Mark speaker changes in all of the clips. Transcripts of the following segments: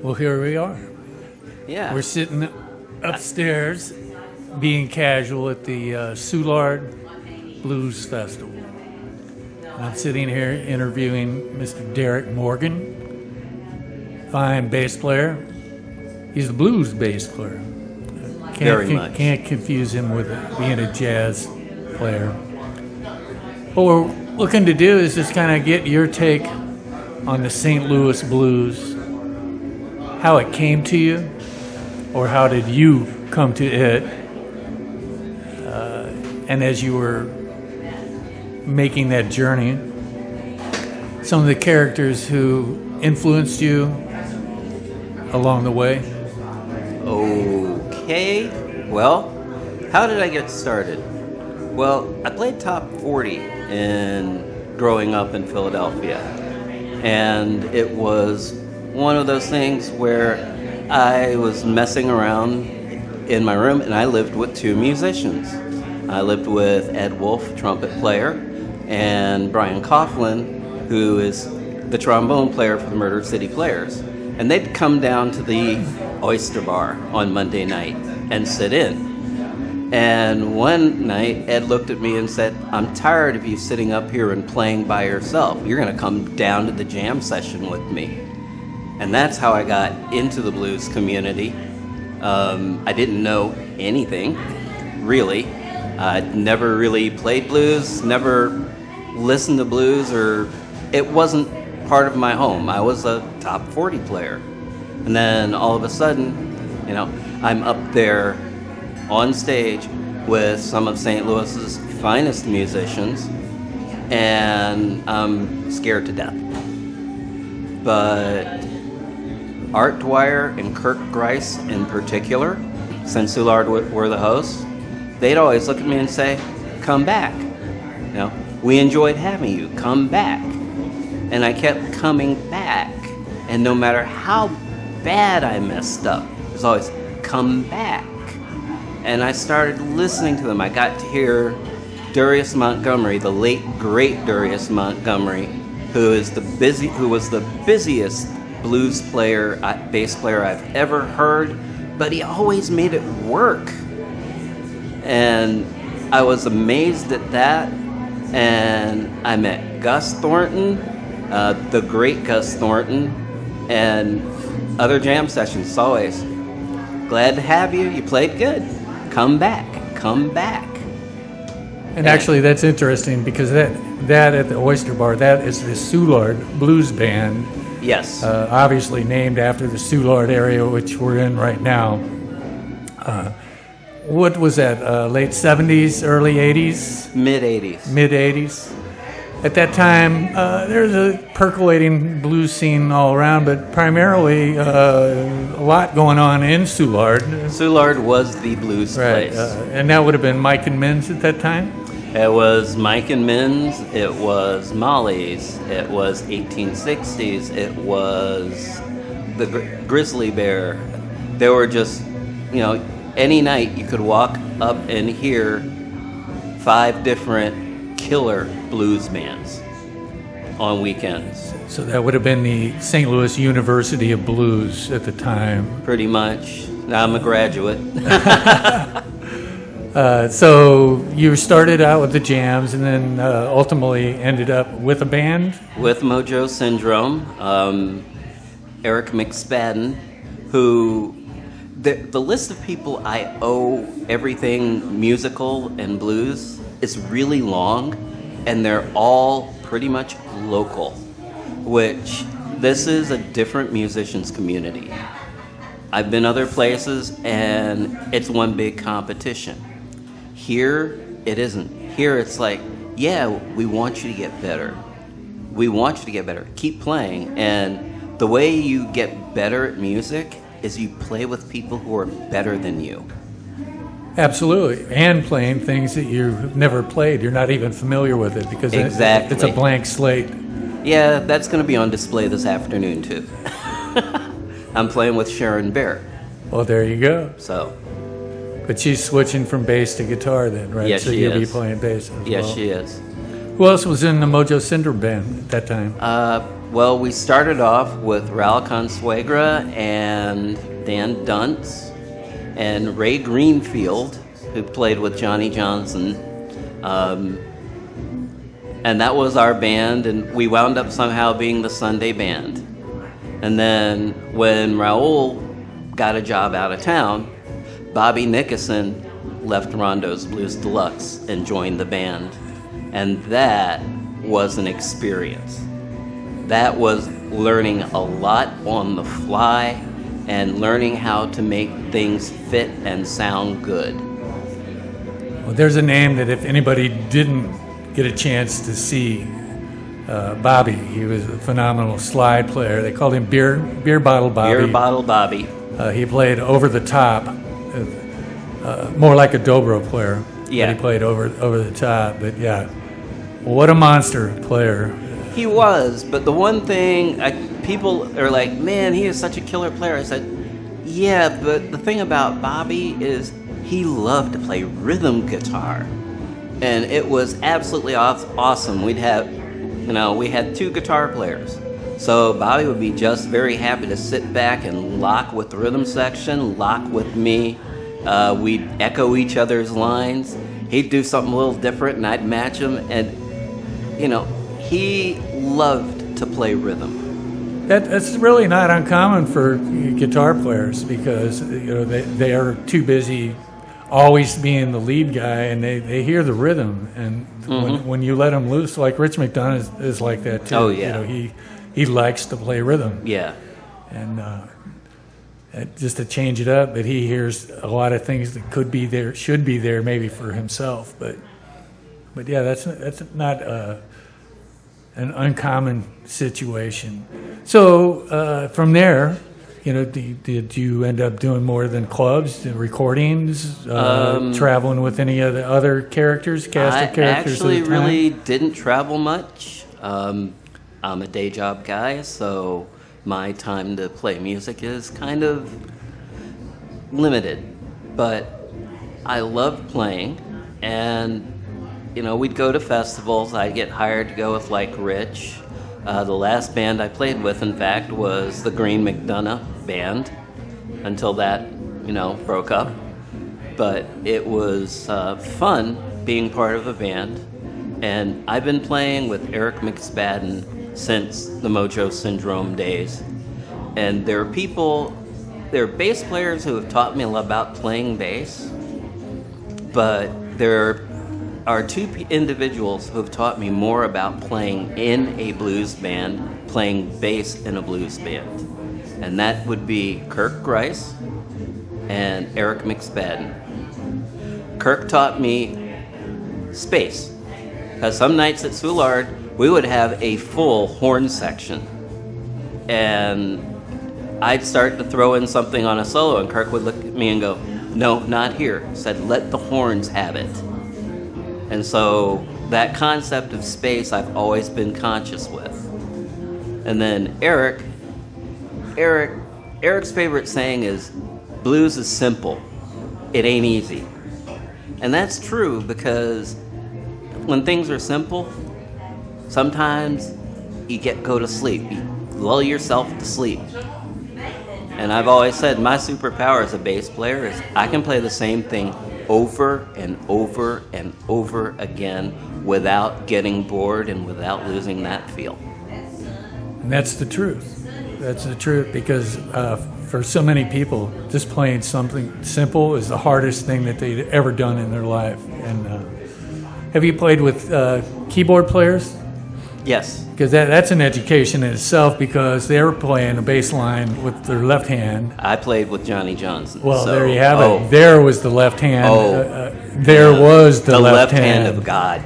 Speaker 1: Well, here we are.
Speaker 2: Yeah.
Speaker 1: We're sitting upstairs being casual at the Soulard Blues Festival. And I'm sitting here interviewing Mr. Derek Morgan, fine bass player. He's a blues bass player.
Speaker 2: Very much.
Speaker 1: Can't confuse him with being a jazz player. What we're looking to do is just kind of get your take on the St. Louis blues, how it came to you, or how did you come to it, and as you were making that journey, some of the characters who influenced you along the way.
Speaker 2: Okay. Well, how did I get started? Well, I played top 40 growing up in Philadelphia. And it was one of those things where I was messing around in my room, and I lived with two musicians. I lived with Ed Wolf, trumpet player, and Brian Coughlin, who is the trombone player for the Murder City Players. And they'd come down to the Oyster Bar on Monday night and sit in. And one night, Ed looked at me and said, "I'm tired of you sitting up here and playing by yourself. You're going to come down to the jam session with me." And that's how I got into the blues community. I didn't know anything, really. I'd never really played blues, never listened to blues, or it wasn't part of my home. I was a top 40 player. And then all of a sudden, I'm up there on stage with some of St. Louis's finest musicians, and I'm scared to death. But Art Dwyer and Kirk Grice in particular, since Soulard were the hosts, they'd always look at me and say, "Come back. We enjoyed having you. Come back." And I kept coming back. And no matter how bad I messed up, it was always, "Come back." And I started listening to them. I got to hear Darius Montgomery, the late great Darius Montgomery, who was the busiest blues player, bass player I've ever heard, but he always made it work. And I was amazed at that. And I met Gus Thornton, the great Gus Thornton, and other jam sessions always. "Glad to have you. You played good. Come back. Come back."
Speaker 1: And actually, that's interesting because that at the Oyster Bar, that is the Soulard Blues Band.
Speaker 2: Yes.
Speaker 1: Obviously named after the Soulard area, which we're in right now. What was that, late 70s, early 80s?
Speaker 2: Mid-80s.
Speaker 1: Mid-80s. At that time, there's a percolating blues scene all around, but primarily a lot going on in Soulard.
Speaker 2: Soulard was the blues place.
Speaker 1: And that would have been Mike and Min's at that time?
Speaker 2: It was Mike and Min's, it was Molly's, it was 1860s, it was the Grizzly Bear. There were just, any night you could walk up and hear 5 different killer blues bands on weekends.
Speaker 1: So that would have been the St. Louis University of Blues at the time.
Speaker 2: Pretty much. Now I'm a graduate.
Speaker 1: So you started out with the jams and then ultimately ended up with a band?
Speaker 2: With Mojo Syndrome, Eric McSpadden, who... The list of people I owe everything musical and blues is really long, and they're all pretty much local, which this is a different musicians community. I've been other places, and it's one big competition. Here, it isn't. Here, it's like, yeah, we want you to get better. We want you to get better. Keep playing, and the way you get better at music is you play with people who are better than you.
Speaker 1: Absolutely. And playing things that you've never played. You're not even familiar with it because
Speaker 2: exactly.
Speaker 1: It's a blank slate.
Speaker 2: Yeah, that's going to be on display this afternoon, too. I'm playing with Sharon Bear.
Speaker 1: Well, there you go.
Speaker 2: So.
Speaker 1: But she's switching from bass to guitar then, right?
Speaker 2: Yes,
Speaker 1: so
Speaker 2: she
Speaker 1: you'll
Speaker 2: is.
Speaker 1: be playing bass as
Speaker 2: yes,
Speaker 1: well.
Speaker 2: she is.
Speaker 1: Who else was in the Mojo Syndrome band at that time?
Speaker 2: Well, we started off with Raul Consuegra and Dan Duntz and Ray Greenfield, who played with Johnny Johnson. And that was our band, and we wound up somehow being the Sunday band. And then when Raul got a job out of town, Bobby Nickerson left Rondo's Blues Deluxe and joined the band. And that was an experience. That was learning a lot on the fly and learning how to make things fit and sound good.
Speaker 1: Well, there's a name that if anybody didn't get a chance to see, Bobby, he was a phenomenal slide player. They called him Beer Bottle Bobby.
Speaker 2: Beer Bottle Bobby.
Speaker 1: He played over the top, more like a dobro player.
Speaker 2: Yeah.
Speaker 1: But he played over the top, but yeah. What a monster player.
Speaker 2: He was, but the one thing, people are like, man, he is such a killer player. I said, yeah, but the thing about Bobby is he loved to play rhythm guitar. And it was absolutely awesome. We had 2 guitar players. So Bobby would be just very happy to sit back and lock with the rhythm section, lock with me. We'd echo each other's lines. He'd do something a little different and I'd match him. And, he loved to play rhythm.
Speaker 1: That's really not uncommon for guitar players because they are too busy always being the lead guy, and they hear the rhythm, and when you let him loose, like Rich McDonough is like that too.
Speaker 2: Oh yeah,
Speaker 1: he likes to play rhythm.
Speaker 2: Yeah,
Speaker 1: and just to change it up, but he hears a lot of things that could be there, should be there, maybe for himself. But yeah, that's not an uncommon situation. So from there, did you end up doing more than clubs, recordings, traveling with any of the other characters, cast of characters?
Speaker 2: I actually really didn't travel much. I'm a day job guy, so my time to play music is kind of limited. But I loved playing, and we'd go to festivals. I'd get hired to go with like Rich. The last band I played with, in fact, was the Green McDonough band until that, broke up. But it was fun being part of a band. And I've been playing with Eric McSpadden since the Mojo Syndrome days. And there are bass players who have taught me a lot about playing bass. But there are 2 individuals who have taught me more about playing in a blues band, playing bass in a blues band. And that would be Kirk Grice and Eric McSpadden. Kirk taught me space, because some nights at Soulard, we would have a full horn section. And I'd start to throw in something on a solo, and Kirk would look at me and go, no, not here. Said, let the horns have it. And so that concept of space I've always been conscious with. And then Eric's favorite saying is, blues is simple, it ain't easy. And that's true, because when things are simple, sometimes you go to sleep, you lull yourself to sleep. And I've always said my superpower as a bass player is I can play the same thing over and over and over again without getting bored and without losing that feel.
Speaker 1: And that's the truth. That's the truth, because for so many people, just playing something simple is the hardest thing that they've ever done in their life. And have you played with keyboard players?
Speaker 2: Yes.
Speaker 1: Because that's an education in itself, because they were playing a bass line with their left hand.
Speaker 2: I played with Johnny Johnson.
Speaker 1: Well, there you have it. There was the left hand. Was the left hand
Speaker 2: of God.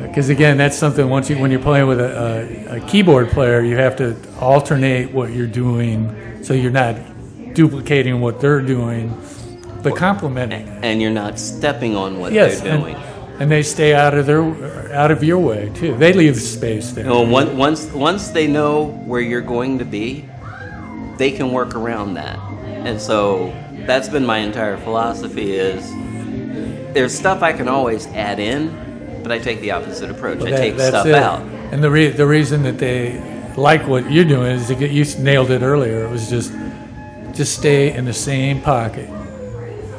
Speaker 1: Because again, that's something when you're playing with a keyboard player, you have to alternate what you're doing, so you're not duplicating what they're doing, but complementing it.
Speaker 2: And you're not stepping on what they're doing.
Speaker 1: And they stay out of your way too. They leave space there.
Speaker 2: Once they know where you're going to be, they can work around that. And so that's been my entire philosophy: is there's stuff I can always add in, but I take the opposite approach.
Speaker 1: Well,
Speaker 2: I take
Speaker 1: that's
Speaker 2: stuff
Speaker 1: it.
Speaker 2: out.
Speaker 1: And the reason that they like what you're doing is to you nailed it earlier. It was just stay in the same pocket,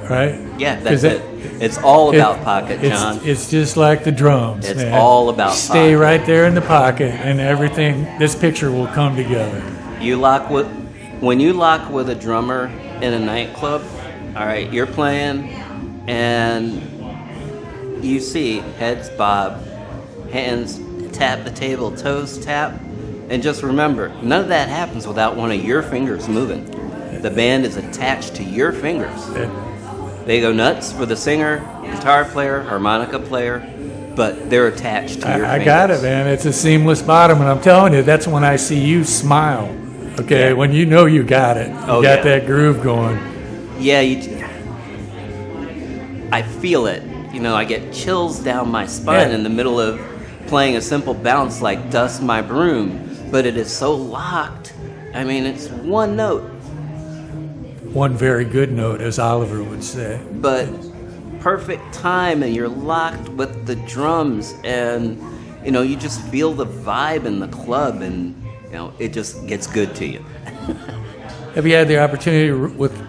Speaker 1: right?
Speaker 2: Yeah, that's it. It's all about pocket, John.
Speaker 1: It's just like the drums.
Speaker 2: It's
Speaker 1: man.
Speaker 2: all about
Speaker 1: stay
Speaker 2: pocket.
Speaker 1: right there in the pocket, and everything. This picture will come together.
Speaker 2: When you lock with a drummer in a nightclub, all right, you're playing, and you see heads bob, hands tap the table, toes tap, and just remember, none of that happens without one of your fingers moving. The band is attached to your fingers. They go nuts for the singer, guitar player, harmonica player, but they're attached to your fingers.
Speaker 1: I got it, man. It's a seamless bottom, and I'm telling you, that's when I see you smile. Okay, when you know you got it, you got that groove going.
Speaker 2: Yeah, I feel it. You know, I get chills down my spine in the middle of playing a simple bounce like Dust My Broom, but it is so locked. I mean, it's one note.
Speaker 1: One very good note, as Oliver would say.
Speaker 2: But perfect time, and you're locked with the drums, and, you know, you just feel the vibe in the club, and, you know, it just gets good to you.
Speaker 1: Have you had the opportunity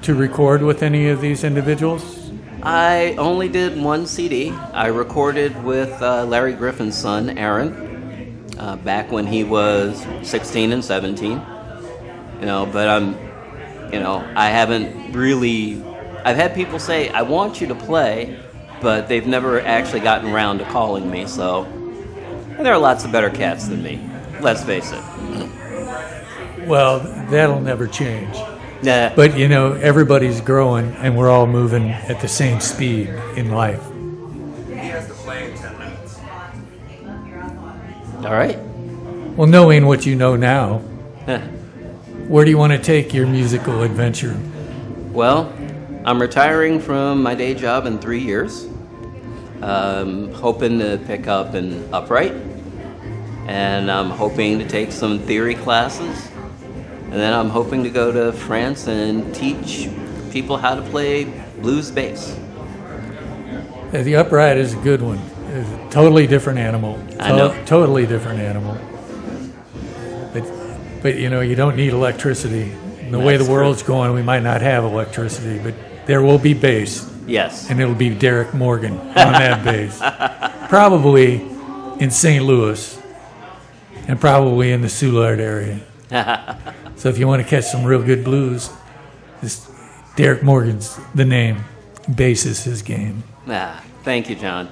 Speaker 1: to record with any of these individuals?
Speaker 2: I only did one CD. I recorded with Larry Griffin's son, Aaron, back when he was 16 and 17. You know, but I haven't really. I've had people say, I want you to play, but they've never actually gotten around to calling me, so. And there are lots of better cats than me, let's face it.
Speaker 1: Well, that'll never change.
Speaker 2: Nah.
Speaker 1: But, you know, everybody's growing, and we're all moving at the same speed in life.
Speaker 3: He has to play in 10 minutes.
Speaker 2: All right.
Speaker 1: Well, knowing what you know now, where do you want to take your musical adventure?
Speaker 2: Well, I'm retiring from my day job in 3 years. Hoping to pick up an upright. And I'm hoping to take some theory classes. And then I'm hoping to go to France and teach people how to play blues bass.
Speaker 1: The upright is a good one. It's a totally different animal.
Speaker 2: I know.
Speaker 1: Totally different animal. But you know, you don't need electricity. The way the world's going, we might not have electricity, but there will be bass.
Speaker 2: Yes.
Speaker 1: And it'll be Derek Morgan on that bass. Probably in St. Louis and probably in the Soulard area. So if you want to catch some real good blues, Derek Morgan's the name. Bass is his game.
Speaker 2: Thank you, John.